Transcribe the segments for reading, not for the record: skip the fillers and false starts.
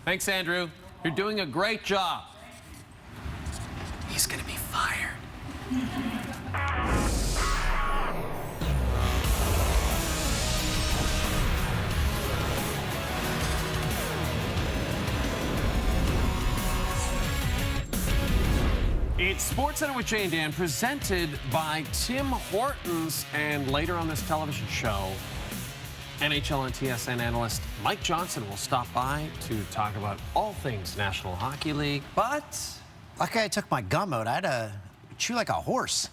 Thanks, Andrew. You're doing a great job. He's going to be fired. It's Sports Center with Jay and Dan, presented by Tim Hortons. And later on this television show, NHL and TSN analyst Mike Johnson will stop by to talk about all things National Hockey League. But lucky I took my gum out. I had to chew like a horse.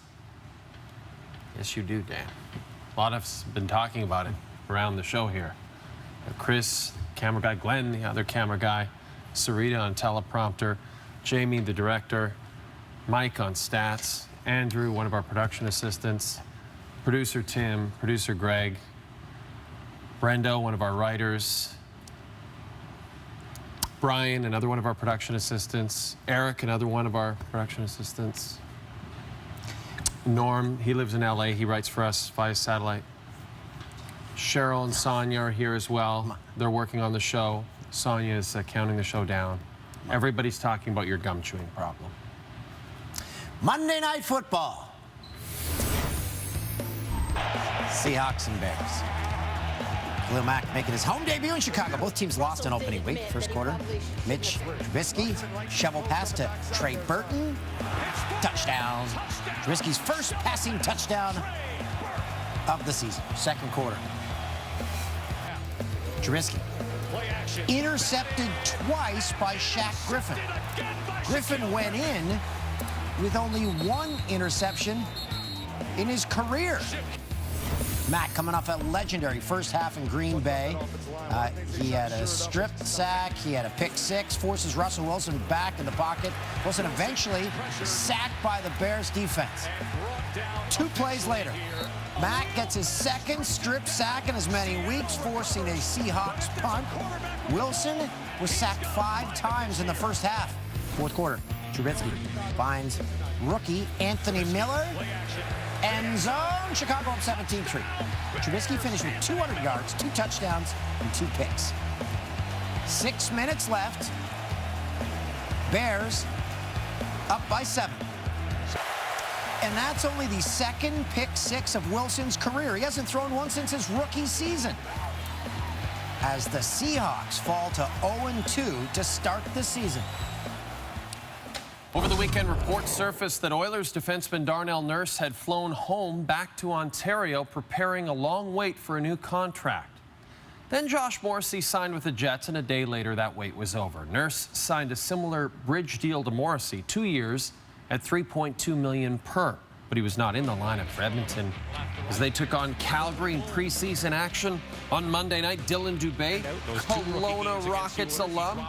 Yes, you do, Dan. A lot of us have been talking about it around the show here. Chris, camera guy, Glenn, the other camera guy, Sarita on teleprompter, Jamie, the director, Mike on stats, Andrew, one of our production assistants, producer Tim, producer Greg, Brendo, one of our writers, Brian, another one of our production assistants, Eric, another one of our production assistants, Norm, he lives in LA, he writes for us via satellite. Cheryl and Sonia are here as well. They're working on the show. Sonia is counting the show down. Everybody's talking about your gum chewing problem. Monday Night Football. Seahawks and Bears. Khalil Mack making his home debut in Chicago. Both teams lost in opening week, first quarter. Mitch Trubisky, shovel pass to Trey Burton. Touchdown. Trubisky's first passing touchdown of the season, second quarter. Trubisky intercepted twice by Shaq Griffin. Griffin went in with only one interception in his career. Mack coming off a legendary first half in Green Bay. He had a strip sack, he had a pick six, forces Russell Wilson back in the pocket. Wilson eventually sacked by the Bears defense. 2 plays later, Mack gets his second strip sack in as many weeks, forcing a Seahawks punt. Wilson was sacked 5 times in the first half. Fourth quarter, Trubisky finds rookie Anthony Miller. End zone, Chicago up 17-3. Trubisky finished with 200 yards, 2 touchdowns, and 2 picks. 6 minutes left. Bears up by 7. And that's only the second pick six of Wilson's career. He hasn't thrown one since his rookie season. As the Seahawks fall to 0-2 to start the season. Over the weekend, reports surfaced that Oilers defenseman Darnell Nurse had flown home back to Ontario, preparing a long wait for a new contract. Then Josh Morrissey signed with the Jets, and a day later that wait was over. Nurse signed a similar bridge deal to Morrissey, 2 years at $3.2 million per. But he was not in the lineup for Edmonton as they took on Calgary in preseason action. On Monday night, Dylan Dubé, Kelowna Rockets alum,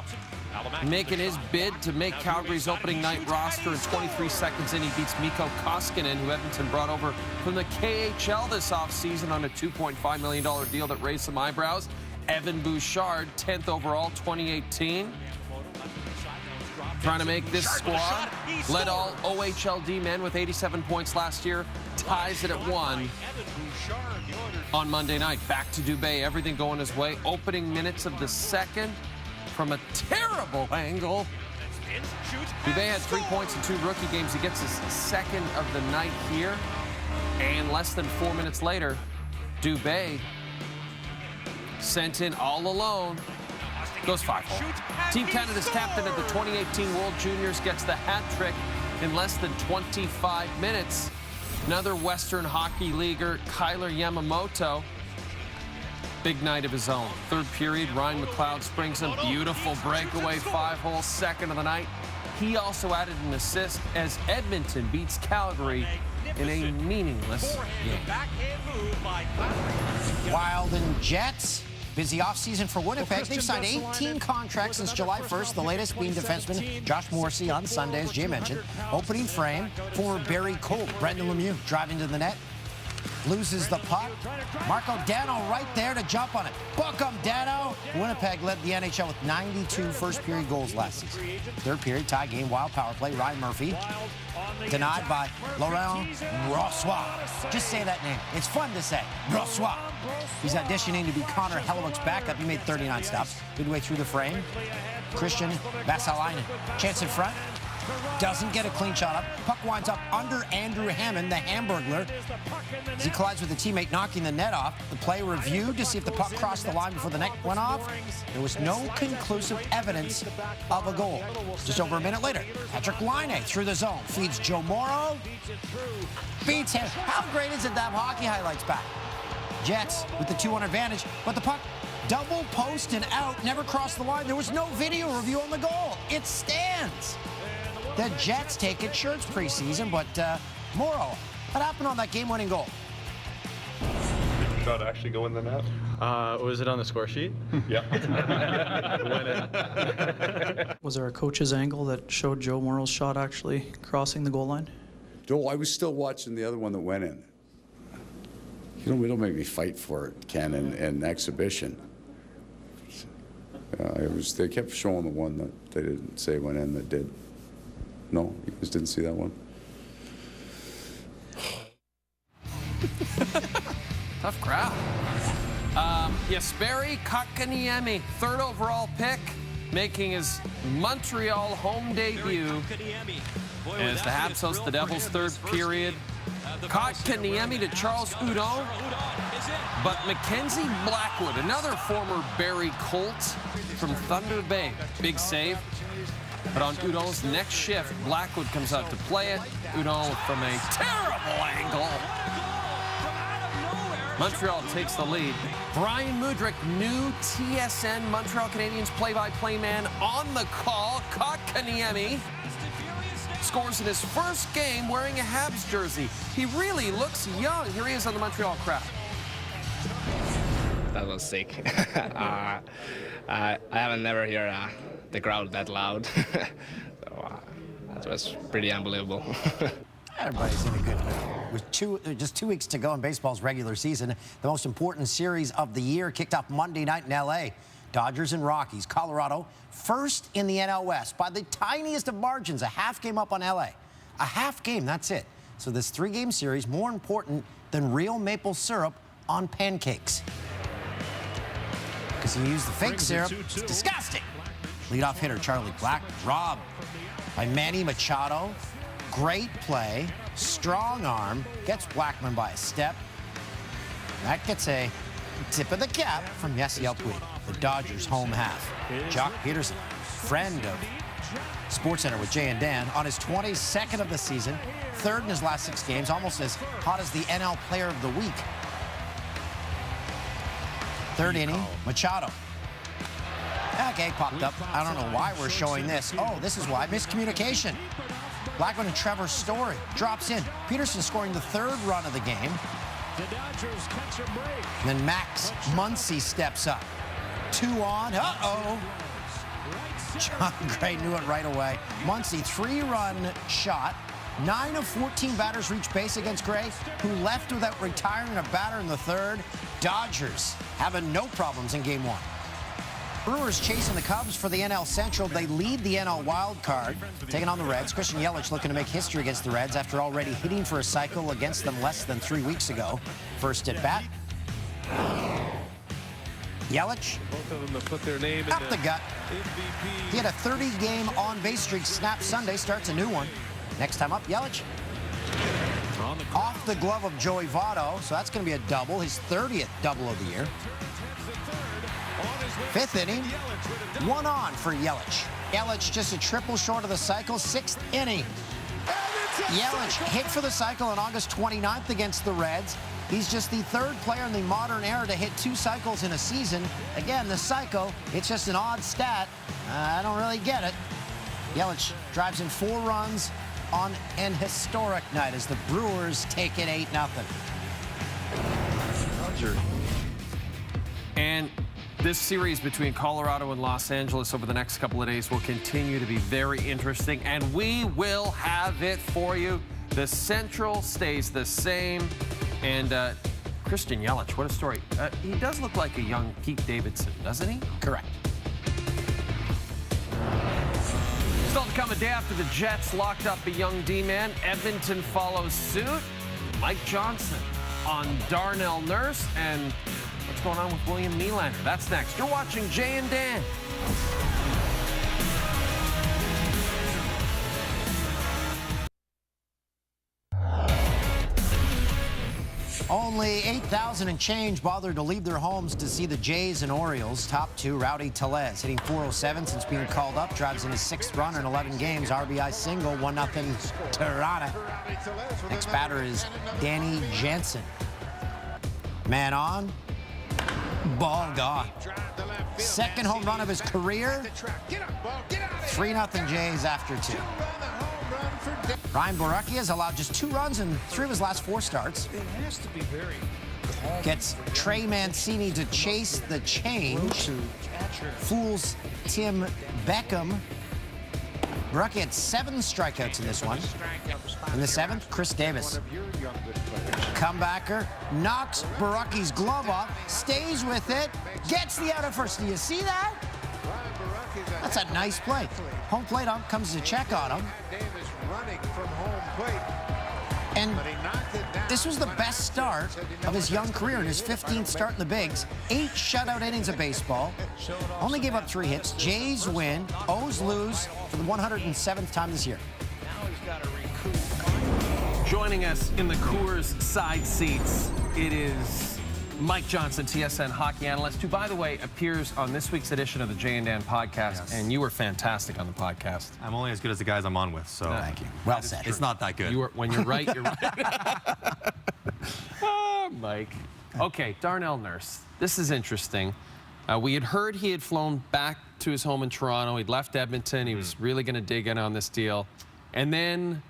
making his bid to make Calgary's opening night roster. In 23 seconds in, he beats Mikko Koskinen, who Edmonton brought over from the KHL this offseason on a $2.5 million deal that raised some eyebrows. Evan Bouchard, 10th overall, 2018. Trying to make this squad. Led all OHLD men with 87 points last year. Ties it at 1 on Monday night. Back to Dubé, everything going his way. Opening minutes of the second. From a terrible angle. Dubé had 3 points in 2 rookie games. He gets his second of the night here. And less than 4 minutes later, Dubé, sent in all alone, goes 5-hole. Team Canada's captain of the 2018 World Juniors gets the hat trick in less than 25 minutes. Another Western Hockey Leaguer, Kyler Yamamoto, big night of his own. Third period, Ryan McLeod springs a beautiful breakaway 5-hole, second of the night. He also added an assist as Edmonton beats Calgary in a meaningless game. Wild and Jets. Busy offseason for Winnipeg. They've signed 18 contracts since July 1st, the latest being defenseman Josh Morrissey on Sunday, as Jay mentioned. Opening frame, former Barrie Colt, Brendan Lemieux driving to the net. loses the puck. Marco Dano right there to jump on it. Book 'em, Dano. Winnipeg led the NHL with 92 first-period goals last season. Third period, tie game, wild power play. Ryan Murphy denied by Laurent Brossoit. Just say that name. It's fun to say. Brossoit. He's auditioning to be Connor Hellebuck's backup. He made 39 stops. Midway through the frame, Christian Vassalainen. Chance in front. Doesn't get a clean shot up. Puck winds up under Andrew Hammond, the Hamburglar, as he collides with a teammate, knocking the net off. The play reviewed to see if the puck crossed the line before the net went off. There was no conclusive evidence of a goal. Just over a minute later, Patrick Laine through the zone, feeds Joe Morrow, beats him. How great is it to have hockey highlights back? Jets with the 2-1 advantage, but the puck double post and out, never crossed the line. There was no video review on the goal. It stands. The Jets take insurance preseason, but Morrow, what happened on that game-winning goal? Did it actually go in the net? Was it on the score sheet? Yeah. Was there a coach's angle that showed Joe Morrow's shot actually crossing the goal line? Joel, I was still watching the other one that went in. You know, don't make me fight for it, Ken, in exhibition. They kept showing the one that they didn't say went in that did. No, you guys didn't see that one? Tough crowd. Jesperi Kotkaniemi, third overall pick, making his Montreal home debut as the Habs host the Devils' third period. Kotkaniemi to Charles Hudon, but Mackenzie Blackwood, another former Barrie Colt from Thunder Bay, big save. But on Hudon's next shift, Blackwood comes out to play it. Hudon from a terrible angle. Montreal takes the lead. Brian Mudryk, new TSN Montreal Canadiens play-by-play man on the call. Kotkaniemi scores in his first game wearing a Habs jersey. He really looks young. Here he is on the Montreal crowd. That was sick. I haven't never heard the crowd that loud. So that was pretty unbelievable. Everybody's in a good mood. With just 2 weeks to go in baseball's regular season, the most important series of the year kicked off Monday night in L.A. Dodgers and Rockies. Colorado first in the NL West by the tiniest of margins, a half game up on L.A. A half game, that's it. So this 3-game series more important than real maple syrup on pancakes. Because you use the fake syrup, it's disgusting. Leadoff hitter Charlie Black, robbed by Manny Machado. Great play, strong arm, gets Blackman by a step. That gets a tip of the cap from Yessi Alpuy, the Dodgers' home half. Jock Peterson, friend of SportsCenter with Jay and Dan, on his 22nd of the season, third in his last 6 games, almost as hot as the NL Player of the Week. Third inning, Machado. Okay, popped up. I don't know why we're showing this. Oh, this is why. Miscommunication. Blackman and Trevor Story drops in. Peterson scoring the 3rd run of the game. And then Max Muncy steps up. 2 on. Uh-oh. John Gray knew it right away. Muncy, 3-run shot. 9 of 14 batters reached base against Gray, who left without retiring a batter in the 3rd. Dodgers having no problems in Game 1. Brewers chasing the Cubs for the NL Central. They lead the NL wild card, taking on the Reds. Christian Yelich looking to make history against the Reds after already hitting for a cycle against them less than 3 weeks ago. First at bat. Yelich, Both of them have put their name in up the gut. He had a 30-game on-base streak snap Sunday, starts a new one. Next time up, Yelich. Off the glove of Joey Votto, so that's going to be a double, his 30th double of the year. 5th inning, 1 on for Yelich. Yelich just a triple short of the cycle, 6th inning. Yelich hit for the cycle on August 29th against the Reds. He's just the 3rd player in the modern era to hit 2 cycles in a season. Again, the cycle, it's just an odd stat. I don't really get it. Yelich drives in 4 runs on an historic night as the Brewers take it 8-0. And this series between Colorado and Los Angeles over the next couple of days will continue to be very interesting, and we will have it for you. The Central stays the same. And Christian Yelich, what a story. He does look like a young Pete Davidson, doesn't he? Correct. Still to come a day after the Jets locked up a young D-man. Edmonton follows suit. Mike Johnson on Darnell Nurse. And what's going on with William Nylander? That's next. You're watching Jay and Dan. Only 8,000 and change bothered to leave their homes to see the Jays and Orioles. Top two, Rowdy Tellez, hitting .407 since being called up. Drives in his 6th run in 11 games. RBI single, 1-0 Toronto. Next batter is Danny Jansen. Man on, ball gone. Second home run of his career. 3-0 Jays after 2. Ryan Borucki has allowed just 2 runs in 3 of his last 4 starts. It has to be very calm. Gets Trey Mancini to chase the change. Fools Tim Beckham. Borucki had 7 strikeouts in this one. In the 7th, Chris Davis. Comebacker knocks Borucki's glove off, stays with it, gets the out at first. Do you see that? That's a nice play. Home plate ump comes to check on him. And this was the best start of his young career in his 15th start in the bigs. 8 shutout innings of baseball. Only gave up 3 hits. Jays win. O's lose for the 107th time this year. Joining us in the Coors side seats, it is Mike Johnson, TSN hockey analyst, who, by the way, appears on this week's edition of the Jay and Dan podcast. Yes. And you were fantastic on the podcast. I'm only as good as the guys I'm on with, so. Thank you. Well said. It's not that good. When you're right, you're right. Oh, Mike. Okay, Darnell Nurse. This is interesting. We had heard he had flown back to his home in Toronto. He'd left Edmonton. He was really going to dig in on this deal. And then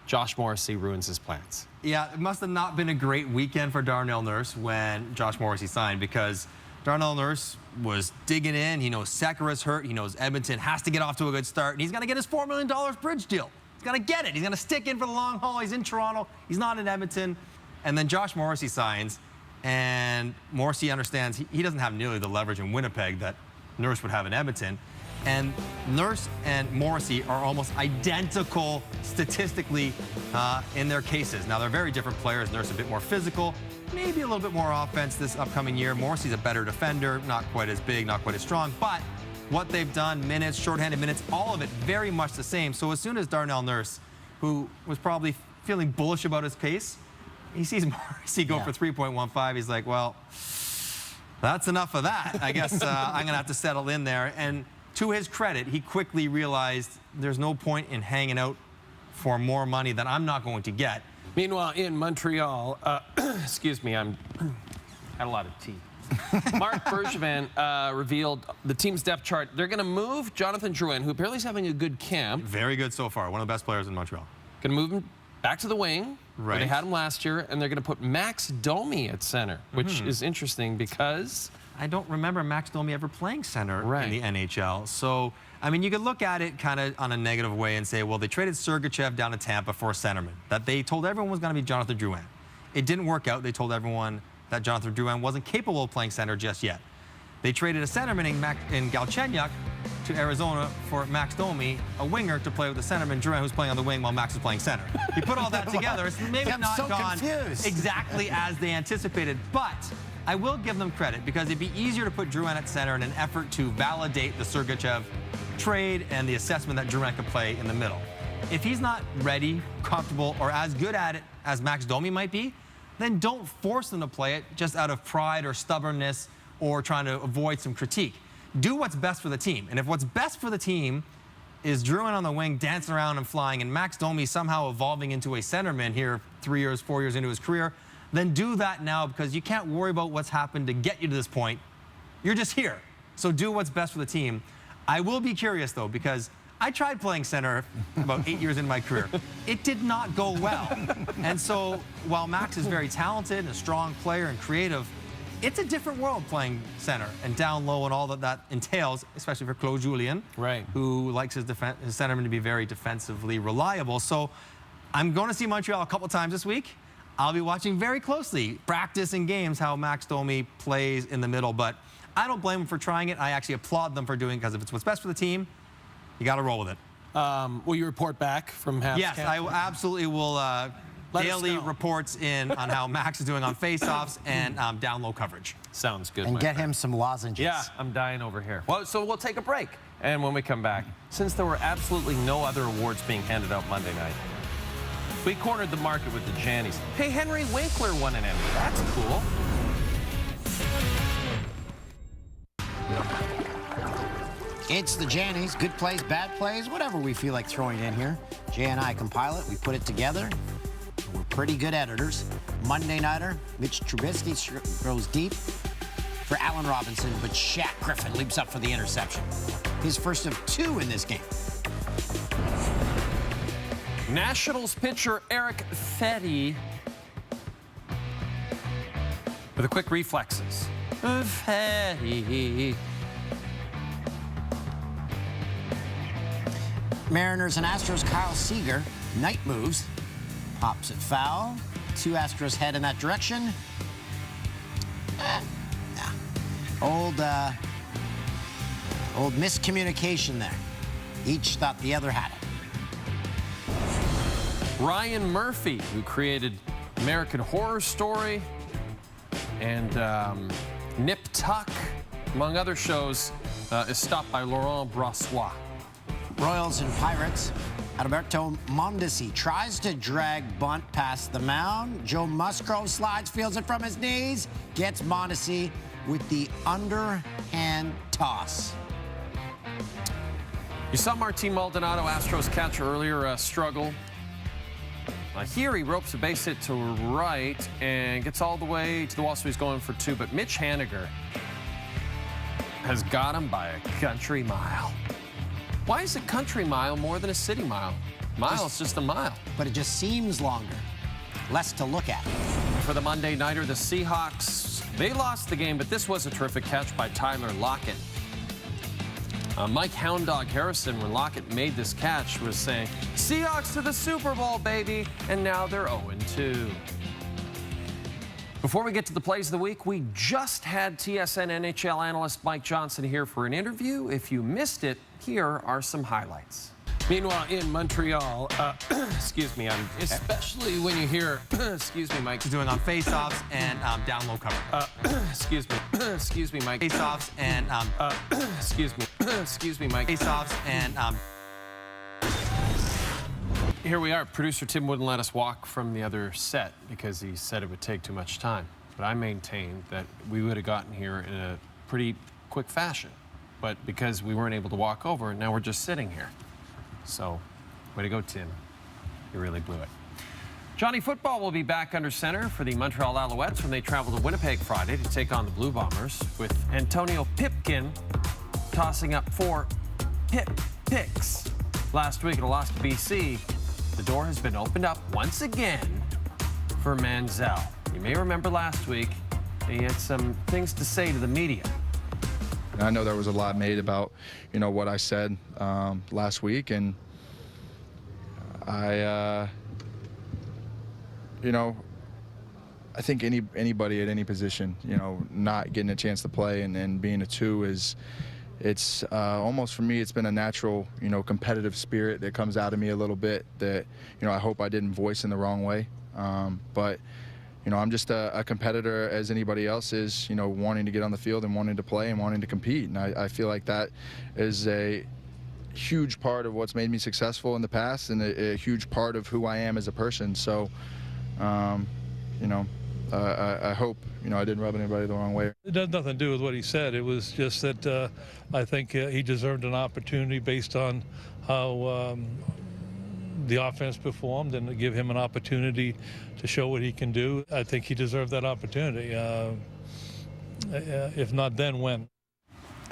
Josh Morrissey ruins his plans. Yeah, it must have not been a great weekend for Darnell Nurse when Josh Morrissey signed, because Darnell Nurse was digging in. He knows Sekera's hurt. He knows Edmonton has to get off to a good start, and he's going to get his $4 million bridge deal. He's going to get it. He's going to stick in for the long haul. He's in Toronto. He's not in Edmonton. And then Josh Morrissey signs, and Morrissey understands he doesn't have nearly the leverage in Winnipeg that Nurse would have in Edmonton. And Nurse and Morrissey are almost identical statistically in their cases. Now, they're very different players. Nurse a bit more physical, maybe a little bit more offense this upcoming year. Morrissey's a better defender, not quite as big, not quite as strong. But what they've done, minutes, shorthanded minutes, all of it very much the same. So as soon as Darnell Nurse, who was probably feeling bullish about his case, he sees Morrissey go for 3.15. He's like, well, that's enough of that. I guess I'm going to have to settle in there. And to his credit, he quickly realized there's no point in hanging out for more money that I'm not going to get. Meanwhile, in Montreal, excuse me, had a lot of tea. Marc Bergevin revealed the team's depth chart. They're going to move Jonathan Drouin, who apparently is having a good camp. Very good so far. One of the best players in Montreal. Going to move him back to the wing, where they had him last year, and they're going to put Max Domi at center, which is interesting because I don't remember Max Domi ever playing center in the NHL. So, I mean, you could look at it kind of on a negative way and say, well, they traded Sergachev down to Tampa for a centerman that they told everyone was going to be Jonathan Drouin. It didn't work out. They told everyone that Jonathan Drouin wasn't capable of playing center just yet. They traded a centerman in Galchenyuk to Arizona for Max Domi, a winger, to play with the centerman Drouin, who's playing on the wing while Max is playing center. You put all that together, it's maybe not gone exactly as they anticipated, but I will give them credit because it'd be easier to put Drouin at center in an effort to validate the Sergachev trade and the assessment that Drouin could play in the middle. If he's not ready, comfortable, or as good at it as Max Domi might be, then don't force them to play it just out of pride or stubbornness or trying to avoid some critique. Do what's best for the team. And if what's best for the team is Drouin on the wing, dancing around and flying, and Max Domi somehow evolving into a centerman here 3 years, 4 years into his career, then do that now, because you can't worry about what's happened to get you to this point. You're just here. So do what's best for the team. I will be curious, though, because I tried playing center about 8 years into my career. It did not go well. And so while Max is very talented and a strong player and creative, it's a different world playing center and down low and all that entails, especially for Claude Julien, who likes his centerman to be very defensively reliable. So I'm going to see Montreal a couple times this week. I'll be watching very closely practice and games how Max Domi plays in the middle. But I don't blame him for trying it. I actually applaud them for doing it because if it's what's best for the team, you got to roll with it. Will you report back from half? Yes, I absolutely will. Daily reports in on how Max is doing on face-offs and down low coverage. Sounds good. And get him some lozenges. Yeah, I'm dying over here. Well, so we'll take a break. And when we come back, since there were absolutely no other awards being handed out Monday night, we cornered the market with the Jannies. Hey, Henry Winkler won an Emmy. That's cool. It's the Jannies. Good plays, bad plays, whatever we feel like throwing in here. Jay and I compile it. We put it together. We're pretty good editors. Monday Nighter, Mitch Trubisky throws deep for Allen Robinson, but Shaq Griffin leaps up for the interception. His first of 2 in this game. Nationals pitcher Eric Fetty with the quick reflexes. Fetty. Mariners and Astros, Kyle Seager, night moves, pops it foul. 2 Astros head in that direction. Old miscommunication there. Each thought the other had it. Ryan Murphy, who created American Horror Story and Nip Tuck, among other shows, is stopped by Laurent Brossois. Royals and Pirates. Alberto Mondesi tries to drag bunt past the mound. Joe Musgrove slides, fields it from his knees, gets Mondesi with the underhand toss. You saw Martin Maldonado, Astros catcher, earlier struggle. Here he ropes a base hit to right and gets all the way to the wall, so he's going for 2. But Mitch Haniger has got him by a country mile. Why is a country mile more than a city mile? Mile is just a mile. But it just seems longer. Less to look at. For the Monday Nighter, the Seahawks, they lost the game, but this was a terrific catch by Tyler Lockett. Mike Hound Dog Harrison, when Lockett made this catch, was saying, Seahawks to the Super Bowl, baby, and now they're 0-2. Before we get to the plays of the week, we just had TSN NHL analyst Mike Johnson here for an interview. If you missed it, here are some highlights. Meanwhile, in Montreal, excuse me, especially when you hear, excuse me, Mike. He's doing on face-offs and down low coverage. Excuse me, Mike. Face-offs and excuse me, Mike. Face-offs and Here we are. Producer Tim wouldn't let us walk from the other set because he said it would take too much time. But I maintained that we would have gotten here in a pretty quick fashion. But because we weren't able to walk over, now we're just sitting here. So, way to go, Tim. You really blew it. Johnny Football will be back under center for the Montreal Alouettes when they travel to Winnipeg Friday to take on the Blue Bombers, with Antonio Pipkin tossing up 4 picks. Last week in a loss to BC, the door has been opened up once again for Manziel. You may remember last week, he had some things to say to the media. I know there was a lot made about, what I said last week, and I I think anybody at any position, not getting a chance to play and being a 2 it's almost, for me, it's been a natural, competitive spirit that comes out of me a little bit that, I hope I didn't voice in the wrong way. But I'm just a competitor as anybody else is, wanting to get on the field and wanting to play and wanting to compete. And I feel like that is a huge part of what's made me successful in the past and a huge part of who I am as a person. So, I hope, I didn't rub anybody the wrong way. It has nothing to do with what he said. It was just that I think he deserved an opportunity based on how the offense performed, and to give him an opportunity to show what he can do. I think he deserved that opportunity. If not then, when?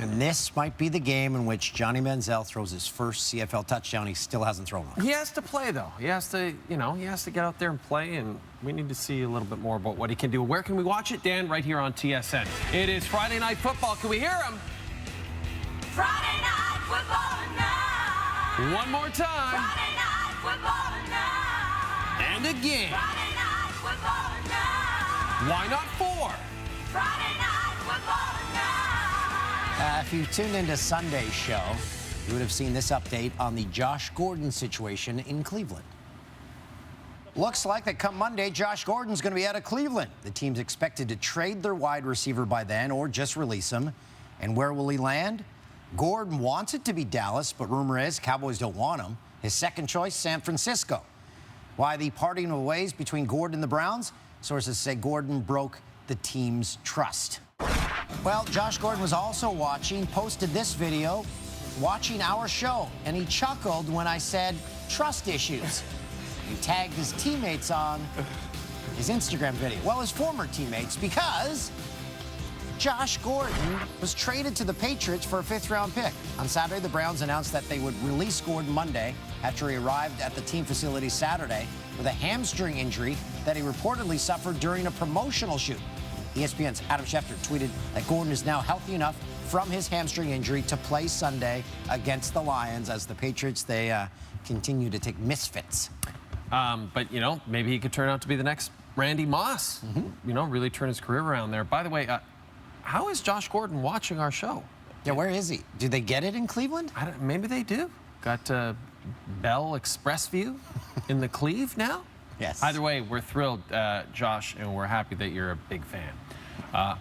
And this might be the game in which Johnny Manziel throws his first CFL touchdown. He still hasn't thrown one. He has to play, though. He has to, he has to get out there and play, and we need to see a little bit more about what he can do. Where can we watch it, Dan? Right here on TSN. It is Friday Night Football. Can we hear him? Friday Night Football tonight. One more time. Friday Night Football tonight. And again. Friday Night Football Night. Why not 4? Friday Night Football Night. If you tuned into Sunday's show, you would have seen this update on the Josh Gordon situation in Cleveland. Looks like that come Monday, Josh Gordon's going to be out of Cleveland. The team's expected to trade their wide receiver by then or just release him. And where will he land? Gordon wants it to be Dallas, but rumor is Cowboys don't want him. His second choice, San Francisco. Why the parting of ways between Gordon and the Browns? Sources say Gordon broke the team's trust. Well, Josh Gordon was also posted this video, watching our show, and he chuckled when I said trust issues. He tagged his teammates on his Instagram video. Well, his former teammates, because Josh Gordon was traded to the Patriots for a 5th-round pick. On Saturday, the Browns announced that they would release Gordon Monday after he arrived at the team facility Saturday with a hamstring injury that he reportedly suffered during a promotional shoot. ESPN's Adam Schefter tweeted that Gordon is now healthy enough from his hamstring injury to play Sunday against the Lions as the Patriots, they continue to take misfits. But, you know, maybe he could turn out to be the next Randy Moss. You know, really turn his career around there. By the way, how is Josh Gordon watching our show? Yeah, where is he? Do they get it in Cleveland? Maybe they do. Got Bell Express View in the Cleve now? Yes. Either way, we're thrilled, Josh, and we're happy that you're a big fan.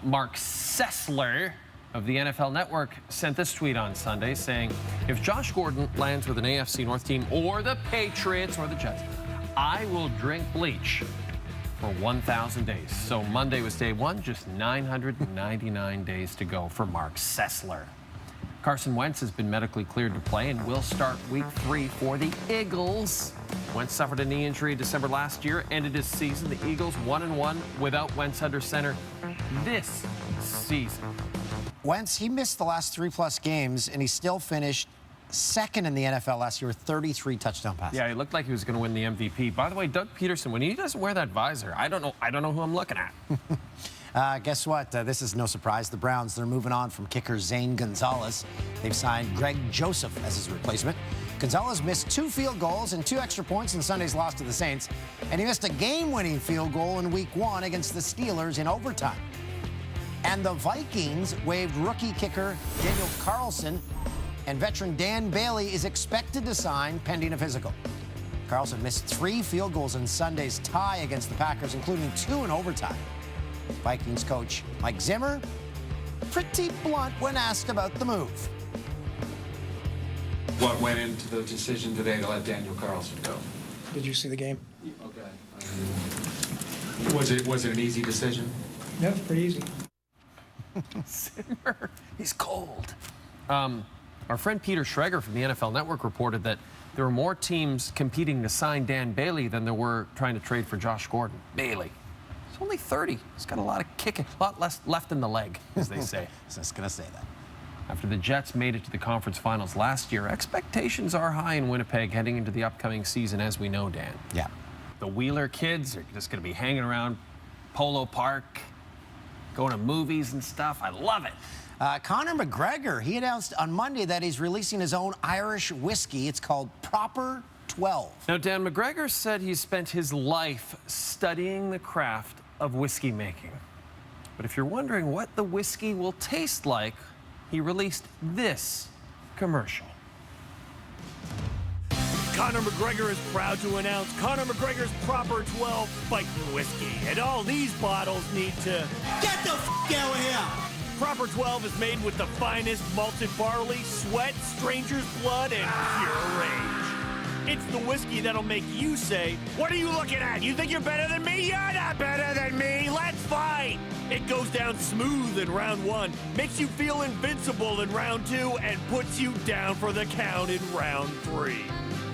Mark Sessler of the NFL Network sent this tweet on Sunday saying, if Josh Gordon lands with an AFC North team or the Patriots or the Jets, I will drink bleach for 1,000 days. So Monday was day 1, just 999 days to go for Mark Sessler. Carson Wentz has been medically cleared to play and will start week 3 for the Eagles. Wentz suffered a knee injury December last year, ended his season. The Eagles 1-1 without Wentz under center this season. Wentz, he missed the last 3+ games, and he still finished second in the NFL last year with 33 touchdown passes. Yeah, he looked like he was going to win the MVP. By the way, Doug Peterson, when he doesn't wear that visor, I don't know who I'm looking at. Guess what? This is no surprise. The Browns, they're moving on from kicker Zane Gonzalez. They've signed Greg Joseph as his replacement. Gonzalez missed 2 field goals and 2 extra points in Sunday's loss to the Saints, and he missed a game-winning field goal in Week 1 against the Steelers in overtime. And the Vikings waived rookie kicker Daniel Carlson, and veteran Dan Bailey is expected to sign pending a physical. Carlson missed 3 field goals in Sunday's tie against the Packers, including 2 in overtime. Vikings coach Mike Zimmer, pretty blunt when asked about the move. What went into the decision today to let Daniel Carlson go? Did you see the game? Okay. Was it an easy decision? Yeah, it's pretty easy. Zimmer, he's cold. Our friend Peter Schrager from the NFL Network reported that there were more teams competing to sign Dan Bailey than there were trying to trade for Josh Gordon. Bailey, he's only 30. He's got a lot less left in the leg, as they say. I was just going to say that. After the Jets made it to the conference finals last year, expectations are high in Winnipeg heading into the upcoming season, as we know, Dan. Yeah. The Wheeler kids are just going to be hanging around Polo Park, going to movies and stuff. I love it. Conor McGregor, he announced on Monday that he's releasing his own Irish whiskey. It's called Proper 12. Now, Dan, McGregor said he spent his life studying the craft of whiskey making. But if you're wondering what the whiskey will taste like, he released this commercial. Conor McGregor is proud to announce Conor McGregor's Proper 12 Fighting Whiskey. And all these bottles need to get the f*** out of here! Proper 12 is made with the finest malted barley, sweat, stranger's blood, and pure rage. It's the whiskey that'll make you say, what are you looking at? You think you're better than me? You're not better than me! Let's fight! It goes down smooth in round 1, makes you feel invincible in round 2, and puts you down for the count in round 3.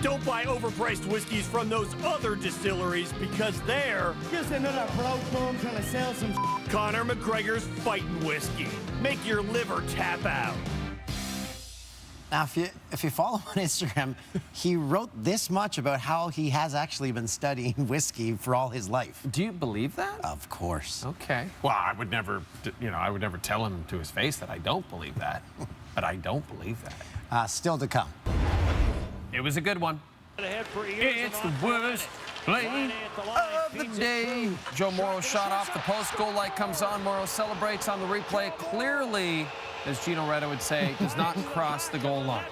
Don't buy overpriced whiskeys from those other distilleries because they're just another broke bum trying to sell some Conor McGregor's Fighting Whiskey. Make your liver tap out. Now, if you follow him on Instagram, he wrote this much about how he has actually been studying whiskey for all his life. Do you believe that? Of course. Okay. Well, I would never tell him to his face that I don't believe that. But I don't believe that. Still to come. It was a good one. It's the worst play of the day. Joe Morrow shot off the post. Goal light comes on. Morrow celebrates on the replay. Clearly, as Gino Reda would say, does not cross the goal line.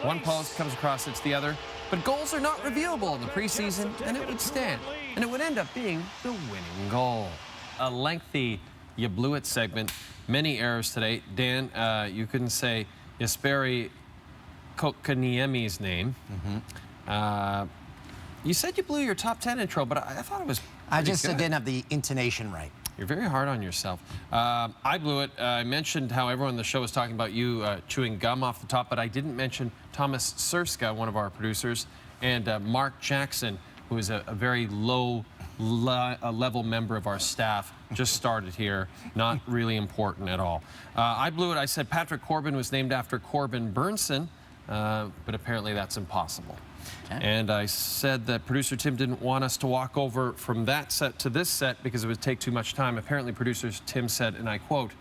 One post comes across, it's the other. But goals are not reviewable in the preseason, and it would stand. And it would end up being the winning goal. A lengthy "you blew it" segment. Many errors today. Dan, you couldn't say Jesperi Kokaniemi's name. You said you blew your top 10 intro, but I thought it was I just good. didn't have the intonation right. You're very hard on yourself. I blew it. I mentioned how everyone on the show was talking about you chewing gum off the top, but I didn't mention Thomas Surska, one of our producers, and Mark Jackson, who is a very low level member of our staff, just started here, not really important at all. I blew it. I said Patrick Corbin was named after Corbin Burnson, but apparently that's impossible. Okay. And I said that producer Tim didn't want us to walk over from that set to this set because it would take too much time. Apparently producer Tim said, and I quote,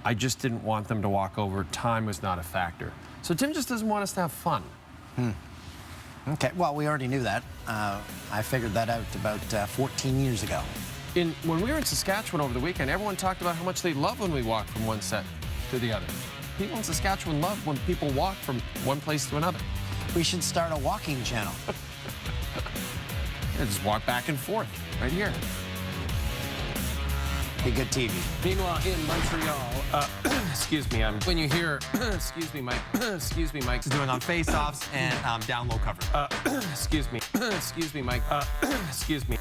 "I just didn't want them to walk over. Time was not a factor." So Tim just doesn't want us to have fun. Okay, well, we already knew that. I figured that out about 14 years ago. When we were in Saskatchewan over the weekend, everyone talked about how much they love when we walk from one set to the other. People in Saskatchewan love when people walk from one place to another. We should start a walking channel. Yeah, just walk back and forth right here. Be good TV. Meanwhile, in Montreal, excuse me, when you hear, excuse me, Mike, He's doing on face-offs and down low coverage. excuse me, Mike, excuse me.